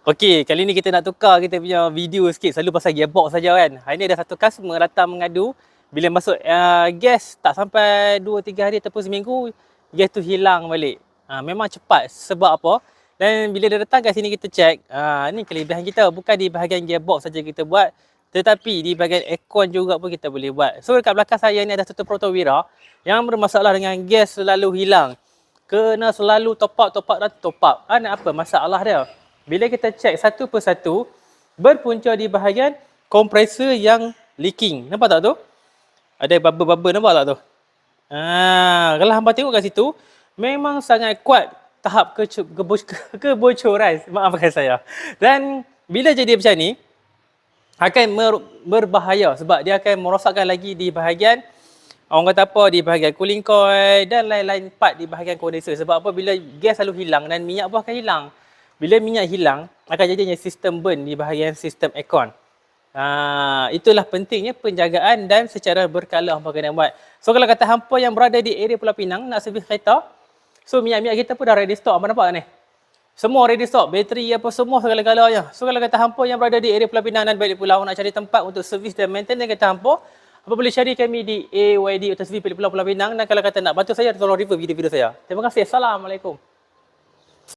Okey, kali ni kita nak tukar kita punya video sikit. Selalu pasal gearbox saja kan. Hari ni ada satu customer datang mengadu. Bila masuk gas tak sampai 2-3 hari ataupun seminggu, gas tu hilang balik. Memang cepat. Sebab apa? Dan bila dia datang kat sini kita cek, ni kelebihan kita. Bukan di bahagian gearbox saja kita buat, tetapi di bahagian aircon juga pun kita boleh buat. So dekat belakang saya ni ada satu Protowira yang bermasalah dengan gas selalu hilang. Kena selalu top up dan top up. Apa masalah dia? Bila kita cek satu persatu, berpunca di bahagian kompresor yang leaking. Nampak tak tu? Ada bubble-bubble, nampak tak tu? Kalau hamba tengok kat situ, memang sangat kuat tahap kebocoran. Maafkan saya. Dan bila jadi macam ni, akan berbahaya sebab dia akan merosakkan lagi di bahagian orang kata apa, di bahagian cooling coil dan lain-lain part di bahagian kondensor. Sebab apa? Bila gas selalu hilang dan minyak pun akan hilang. Bila minyak hilang, akan jadinya sistem burn di bahagian sistem aircon. Itulah pentingnya penjagaan dan secara berkala hampa kena buat. So kalau kata hampa yang berada di area Pulau Pinang nak servis kereta, so minyak-minyak kita pun dah ready stock. Hampa nampak ni? Semua ready stock, bateri apa semua segala-galanya. So kalau kata hampa yang berada di area Pulau Pinang dan balik pulau nak cari tempat untuk servis dan maintenance kata hampa boleh cari kami di AYD Auto Service Pulau Pinang. Dan kalau kata nak bantu saya, tolong refer video-video saya. Terima kasih. Assalamualaikum.